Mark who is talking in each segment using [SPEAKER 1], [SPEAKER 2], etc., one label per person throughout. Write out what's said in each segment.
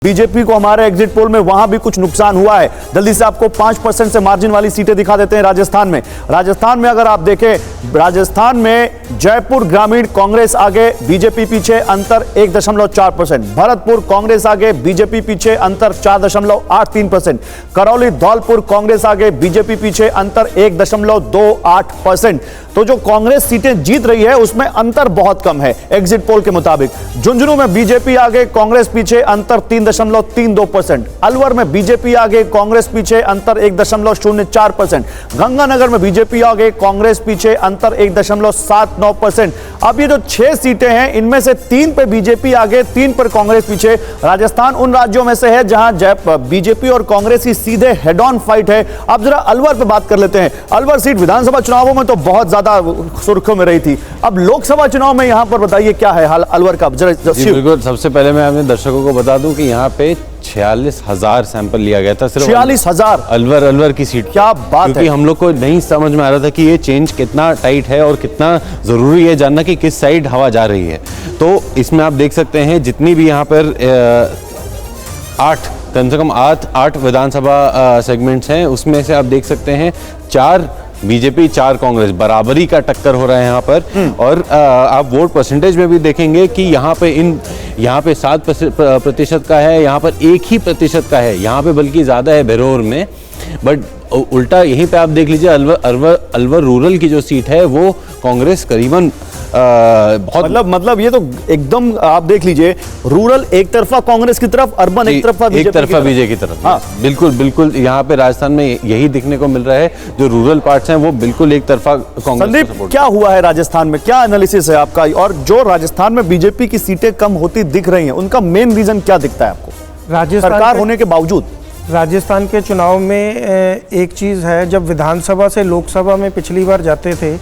[SPEAKER 1] BJP को हमारे exit poll में वहां भी कुछ नुकसान हुआ है। जल्दी से आपको 5% से मार्जिन वाली सीटें दिखा देते हैं राजस्थान में अगर आप देखें, राजस्थान में जयपुर ग्रामीण कांग्रेस आगे, बीजेपी पीछे, अंतर 1.4%। भरतपुर कांग्रेस आगे, बीजेपी पीछे, अंतर 4.83%। करौली धौलपुर कांग्रेस आगे, बीजेपी पीछे, अंतर 1.28%। तो जो कांग्रेस सीटें जीत रही है उसमें अंतर बहुत कम है एग्जिट पोल के मुताबिक। झुंझुनू में बीजेपी आगे, कांग्रेस पीछे, अंतर 3.32%। अलवर में बीजेपी आगे, कांग्रेस पीछे, अंतर 1.04%। गंगानगर में बीजेपी आगे, कांग्रेस पीछे, अंतर 1.79%। अब ये जो 6 सीटें हैं इनमें से 3 पे बीजेपी आगे, 3 पर कांग्रेस पीछे। राजस्थान उन राज्यों में से है जहां बीजेपी और कांग्रेस की सीधे हेड ऑन फाइट है। अब जरा अलवर पे बात कर लेते हैं। अलवर सीट विधानसभा चुनावों में तो बहुत ज्यादा सुर्खियों में रही थी, अब लोकसभा चुनाव में यहां पर बताइए क्या है हाल अलवर का।
[SPEAKER 2] बिल्कुल, सबसे पहले मैं अपने दर्शकों को बता दूं कि यहाँ पे 46,000 सैंपल लिया गया था, सिर्फ
[SPEAKER 1] 46,000
[SPEAKER 2] अलवर की सीट।
[SPEAKER 1] क्या बात है।
[SPEAKER 2] क्योंकि हम लोग को नहीं समझ में आ रहा था कि ये चेंज कितना टाइट है और कितना जरूरी है जानना कि किस साइड हवा जा रही है। तो इसमें आप देख सकते हैं जितनी भी यहाँ पर 8 कम से कम 8 विधानसभा सेगमेंट्स हैं, उसमें से आप देख सकते हैं 4 बीजेपी 4 कांग्रेस, बराबरी का टक्कर हो रहा है यहाँ पर। और आप वोट परसेंटेज में भी देखेंगे कि यहाँ पे 7% का है, यहाँ पर 1% का है, यहाँ पे बल्कि ज़्यादा है बेरोर में। बट उल्टा यहीं पे आप देख लीजिए अलवर रूरल की जो सीट है वो कांग्रेस करीबन बहुत
[SPEAKER 1] मतलब ये तो एकदम आप देख लीजिए, रूरल एक तरफा कांग्रेस की तरफ, अर्बन एक तरफा
[SPEAKER 2] बीजेपी की तरफ। हाँ, बिल्कुल यहाँ पे राजस्थान में यही दिखने को मिल रहा है, जो रूरल पार्ट्स हैं वो बिल्कुल एक तरफा कांग्रेस।
[SPEAKER 1] संदीप, क्या हुआ है राजस्थान में, क्या एनालिसिस है आपका? और जो राजस्थान में बीजेपी की सीटें कम होती दिख रही हैं, उनका मेन रीजन क्या दिखता है आपको
[SPEAKER 3] राजस्थान
[SPEAKER 1] सरकार होने के बावजूद?
[SPEAKER 3] राजस्थान के चुनाव में एक चीज़ है, जब विधानसभा से लोकसभा में पिछली बार जाते थे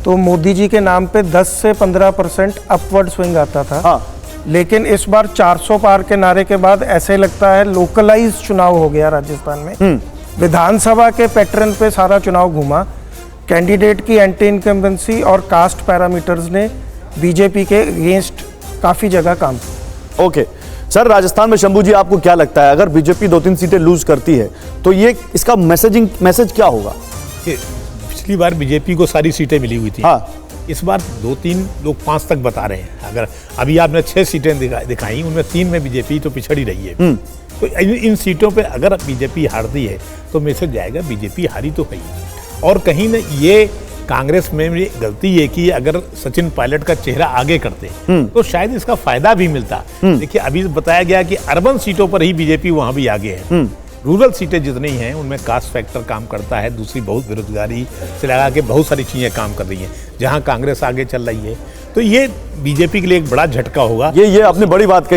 [SPEAKER 3] तो मोदी जी के नाम पे 10 से 15% अपवर्ड स्विंग आता था।
[SPEAKER 1] हाँ।
[SPEAKER 3] लेकिन इस बार 400 पार के नारे के बाद ऐसे लगता है लोकलाइज चुनाव हो गया राजस्थान में। विधानसभा के पैटर्न पे सारा चुनाव घूमा। कैंडिडेट की एंटी इनकम्बेंसी और कास्ट पैरामीटर्स ने बीजेपी के अगेंस्ट काफ़ी जगह काम किया।
[SPEAKER 1] ओके सर, राजस्थान में शंभू जी आपको क्या लगता है, अगर बीजेपी 2-3 सीटें लूज करती है तो ये इसका मैसेज क्या होगा?
[SPEAKER 4] पिछली बार बीजेपी को सारी सीटें मिली हुई थी।
[SPEAKER 1] हाँ।
[SPEAKER 4] इस बार 2-3 लोग 5 तक बता रहे हैं। अगर अभी आपने 6 सीटें दिखाई, उनमें 3 में बीजेपी तो पिछड़ी रही है। तो इन सीटों पे अगर बीजेपी हारती है तो मैसेज जाएगा बीजेपी हारी तो है ही। और कहीं ना ये कांग्रेस में भी गलती ये की, अगर सचिन पायलट का चेहरा आगे करते तो शायद इसका फायदा भी मिलता। देखिए, अभी बताया गया कि अर्बन सीटों पर ही बीजेपी वहां भी आगे है। रूरल सीटें जितनी हैं उनमें कास्ट फैक्टर काम करता है, दूसरी बहुत बेरोजगारी से लगा के बहुत सारी चीजें काम कर रही हैं, जहां कांग्रेस आगे चल रही है। तो ये बीजेपी के लिए एक बड़ा झटका होगा।
[SPEAKER 1] ये आपने बड़ी बात कही।